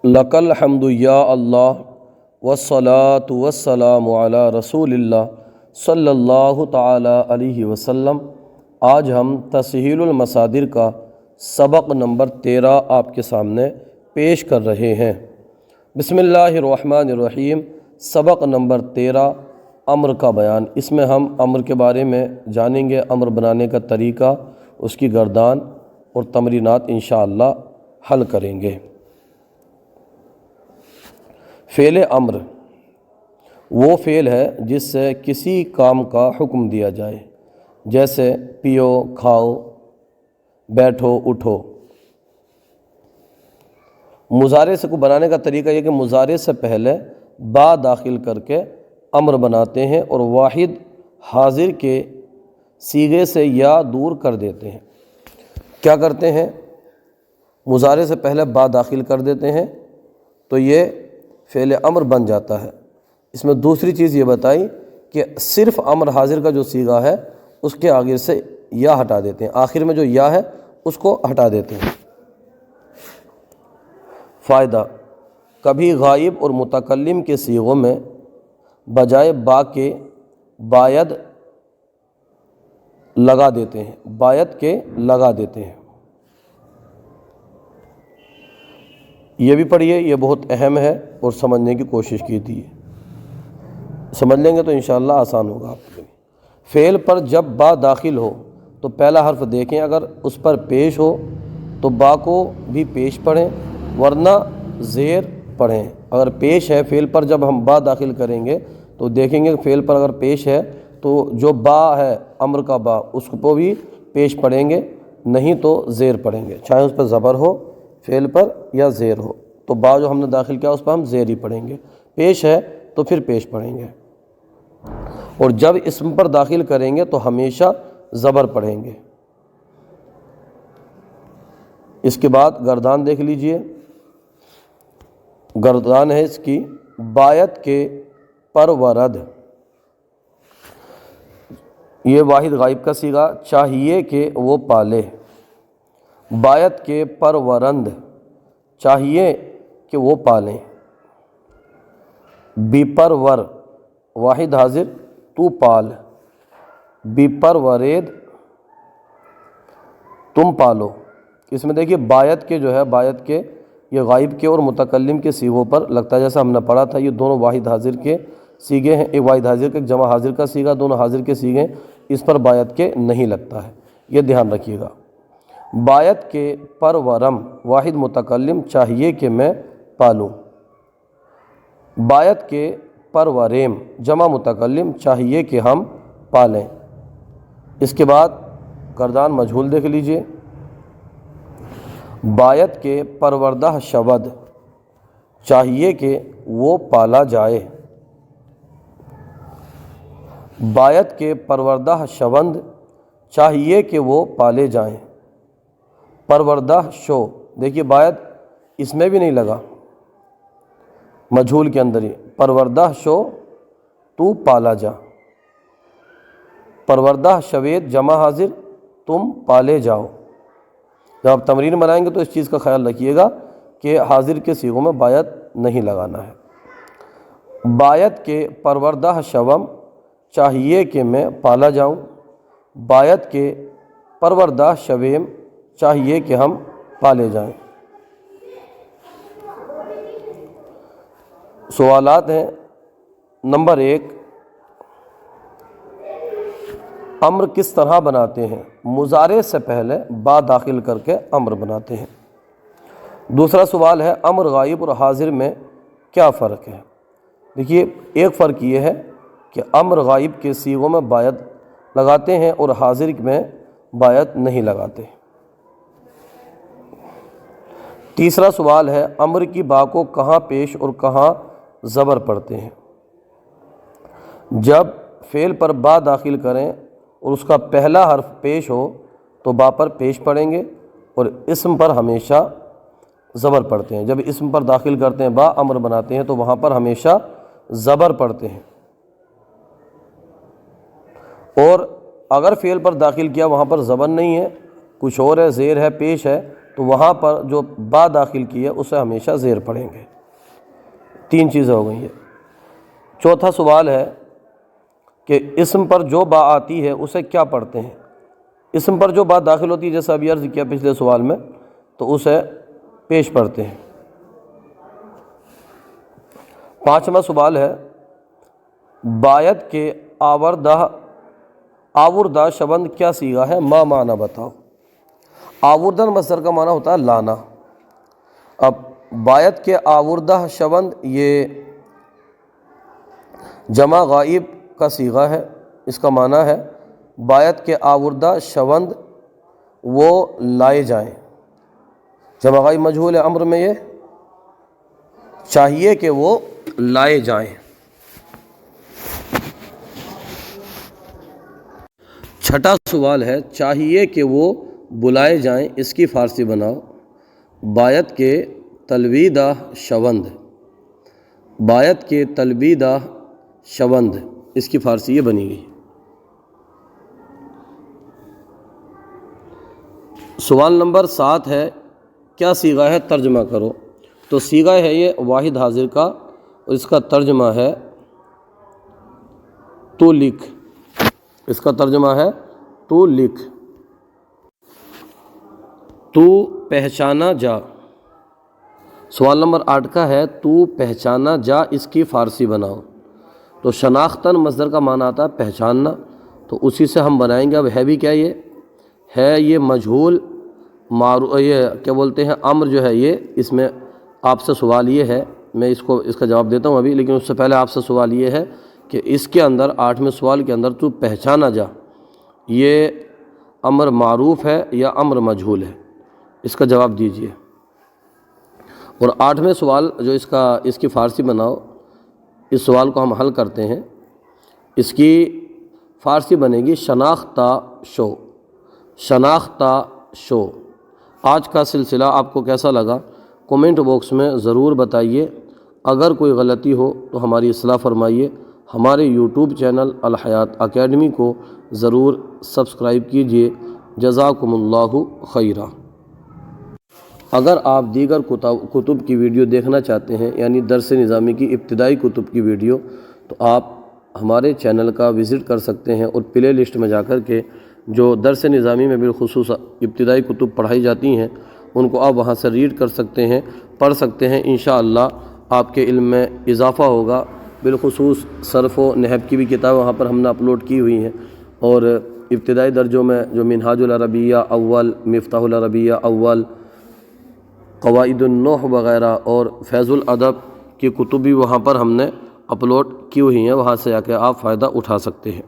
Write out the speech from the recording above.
لکل حمد یا اللہ والصلاۃ والسلام علی رسول اللہ صلی اللہ تعالی علیہ وسلم۔ آج ہم تسہیل المصادر کا سبق نمبر 13 آپ کے سامنے پیش کر رہے ہیں۔ بسم اللہ الرحمن الرحیم۔ سبق نمبر 13 امر کا بیان۔ اس میں ہم امر کے بارے میں جانیں گے، امر بنانے کا طریقہ، اس کی گردان اور تمرینات انشاءاللہ حل کریں گے۔ فعل امر وہ فعل ہے جس سے کسی کام کا حکم دیا جائے، جیسے پیو، کھاؤ، بیٹھو، اٹھو۔ مضارع سے کو بنانے کا طریقہ یہ کہ مضارع سے پہلے با داخل کر کے امر بناتے ہیں اور واحد حاضر کے صیغے سے یا دور کر دیتے ہیں۔ کیا کرتے ہیں؟ مضارع سے پہلے با داخل کر دیتے ہیں تو یہ فعل امر بن جاتا ہے۔ اس میں دوسری چیز یہ بتائی کہ صرف امر حاضر کا جو صیغہ ہے اس کے آگے سے یا ہٹا دیتے ہیں، آخر میں جو یا ہے اس کو ہٹا دیتے ہیں۔ فائدہ: کبھی غائب اور متکلم کے صیغوں میں بجائے با کے باید لگا دیتے ہیں، باید کے لگا دیتے ہیں۔ یہ بھی پڑھیے، یہ بہت اہم ہے اور سمجھنے کی کوشش کیجیے، سمجھ لیں گے تو انشاءاللہ آسان ہوگا آپ کے لیے۔ فعل پر جب با داخل ہو تو پہلا حرف دیکھیں، اگر اس پر پیش ہو تو با کو بھی پیش پڑھیں ورنہ زیر پڑھیں۔ اگر پیش ہے فعل پر، جب ہم با داخل کریں گے تو دیکھیں گے فعل پر اگر پیش ہے تو جو با ہے امر کا با اس کو بھی پیش پڑھیں گے، نہیں تو زیر پڑھیں گے، چاہے اس پر زبر ہو فعل پر یا زیر ہو، تو با جو ہم نے داخل کیا اس پر ہم زیر ہی پڑھیں گے۔ پیش ہے تو پھر پیش پڑھیں گے، اور جب اسم پر داخل کریں گے تو ہمیشہ زبر پڑھیں گے۔ اس کے بعد گردان دیکھ لیجئے، گردان ہے اس کی باید کے پرورد۔ یہ واحد غائب کا صیغہ، چاہیے کہ وہ پالے۔ باید کے پرورند، چاہیے کہ وہ پالیں۔ بی پرور، واحد حاضر تو پال۔ بی پرورید، تم پالو۔ اس میں دیکھیے باید کے جو ہے، باید کے یہ غائب کے اور متکلم کے صیغوں پر لگتا ہے، جیسا ہم نے پڑھا تھا یہ دونوں واحد حاضر کے صیغے ہیں، ایک واحد حاضر کا ایک جمع حاضر کا صیغہ، دونوں حاضر کے صیغے ہیں، اس پر باید کے نہیں لگتا ہے، یہ دھیان رکھیے گا۔ باید کے پرورم، واحد متکلم، چاہیے کہ میں پالوں۔ باید کے پروریم، جمع متکلم، چاہیے کہ ہم پالیں۔ اس کے بعد گردان مجہول دیکھ لیجئے، باید کے پروردہ شود، چاہیے کہ وہ پالا جائے۔ باید کے پروردہ شوند، چاہیے کہ وہ پالے جائیں۔ پروردہ شو، دیکھیے باید اس میں بھی نہیں لگا، مجہول کے اندر ہی، پروردہ شو تو پالا جا۔ پروردہ شوید، جمع حاضر، تم پالے جاؤ۔ جب آپ تمرین بنائیں گے تو اس چیز کا خیال رکھیے گا کہ حاضر کے صیغوں میں باید نہیں لگانا ہے۔ باید کے پروردہ شوم، چاہیے کہ میں پالا جاؤں۔ باید کے پروردہ شویم، چاہیے کہ ہم پالے جائیں۔ سوالات ہیں۔ نمبر 1، امر کس طرح بناتے ہیں؟ مضارع سے پہلے با داخل کر کے امر بناتے ہیں۔ دوسرا سوال ہے، امر غائب اور حاضر میں کیا فرق ہے؟ دیکھیے ایک فرق یہ ہے کہ امر غائب کے صیغوں میں باید لگاتے ہیں اور حاضر میں باید نہیں لگاتے۔ تیسرا سوال ہے، امر کی با کو کہاں پیش اور کہاں زبر پڑھتے ہیں؟ جب فعل پر با داخل کریں اور اس کا پہلا حرف پیش ہو تو با پر پیش پڑھیں گے، اور اسم پر ہمیشہ زبر پڑھتے ہیں۔ جب اسم پر داخل کرتے ہیں با، امر بناتے ہیں تو وہاں پر ہمیشہ زبر پڑھتے ہیں، اور اگر فعل پر داخل کیا وہاں پر زبر نہیں ہے، کچھ اور ہے، زیر ہے، پیش ہے، تو وہاں پر جو با داخل کی ہے اسے ہمیشہ زیر پڑھیں گے۔ 3 چیزیں ہو گئی ہیں۔ چوتھا سوال ہے کہ اسم پر جو با آتی ہے اسے کیا پڑھتے ہیں؟ اسم پر جو با داخل ہوتی ہے جیسا ابھی عرض کیا پچھلے سوال میں، تو اسے پیش پڑھتے ہیں۔ 5واں سوال ہے بایت کے آوردہ شبند کیا صیغہ ہے؟ ما معنی بتاؤ۔ آوردن مصدر کا معنی ہوتا ہے لانا۔ اب بایت کے آوردہ شبند یہ جمع غائب کا صیغہ ہے، اس کا معنی ہے بایت کے آوردہ شبند وہ لائے جائیں۔ جمع غائب مجہول امر میں یہ چاہیے کہ وہ لائے جائیں۔ 6واں سوال ہے چاہیے کہ وہ بلائے جائیں، اس کی فارسی بناؤ۔ بایت کے تلویدہ شوند، بایت کے تلویدہ شوند، اس کی فارسی یہ بنی گئی۔ سوال نمبر 7 ہے کیا صیغہ ہے؟ ترجمہ کرو۔ تو صیغہ ہے یہ واحد حاضر کا، اور اس کا ترجمہ ہے تو لکھ۔ اس کا ترجمہ ہے تو لکھ، تو پہچانا جا۔ سوال نمبر 8 کا ہے تو پہچانا جا، اس کی فارسی بناؤ۔ تو شناختن مصدر کا معنی آتا ہے پہچاننا، تو اسی سے ہم بنائیں گے۔ اب ہے بھی کیا یہ ہے؟ یہ مجہول یہ کیا بولتے ہیں امر جو ہے یہ، اس میں آپ سے سوال یہ ہے، میں اس کا جواب دیتا ہوں ابھی، لیکن اس سے پہلے آپ سے سوال یہ ہے کہ اس کے اندر 8ویں سوال کے اندر تو پہچانا جا، یہ امر معروف ہے یا امر مجہول ہے؟ اس کا جواب دیجئے۔ اور 8ویں سوال جو اس کی فارسی بناؤ، اس سوال کو ہم حل کرتے ہیں۔ اس کی فارسی بنے گی شناختہ شو، شناختہ شو۔ آج کا سلسلہ آپ کو کیسا لگا؟ کومنٹ باکس میں ضرور بتائیے۔ اگر کوئی غلطی ہو تو ہماری اصلاح فرمائیے۔ ہمارے یوٹیوب چینل الحیات اکیڈمی کو ضرور سبسکرائب کیجیے۔ جزاکم اللہ خیرہ۔ اگر آپ دیگر کتب کی ویڈیو دیکھنا چاہتے ہیں، یعنی درس نظامی کی ابتدائی کتب کی ویڈیو، تو آپ ہمارے چینل کا وزٹ کر سکتے ہیں، اور پلے لسٹ میں جا کر کے جو درس نظامی میں بالخصوص ابتدائی کتب پڑھائی جاتی ہیں ان کو آپ وہاں سے ریڈ کر سکتے ہیں، پڑھ سکتے ہیں۔ انشاءاللہ آپ کے علم میں اضافہ ہوگا۔ بالخصوص صرف و نحو کی بھی کتاب وہاں پر ہم نے اپلوڈ کی ہوئی ہیں، اور ابتدائی درجوں میں جو منہاج العربیہ اول، مفتاح العربیہ اول، قواعد النحو وغیرہ اور فیض الادب کی کتب بھی وہاں پر ہم نے اپلوڈ کی ہوئی ہیں، وہاں سے آ کے آپ فائدہ اٹھا سکتے ہیں۔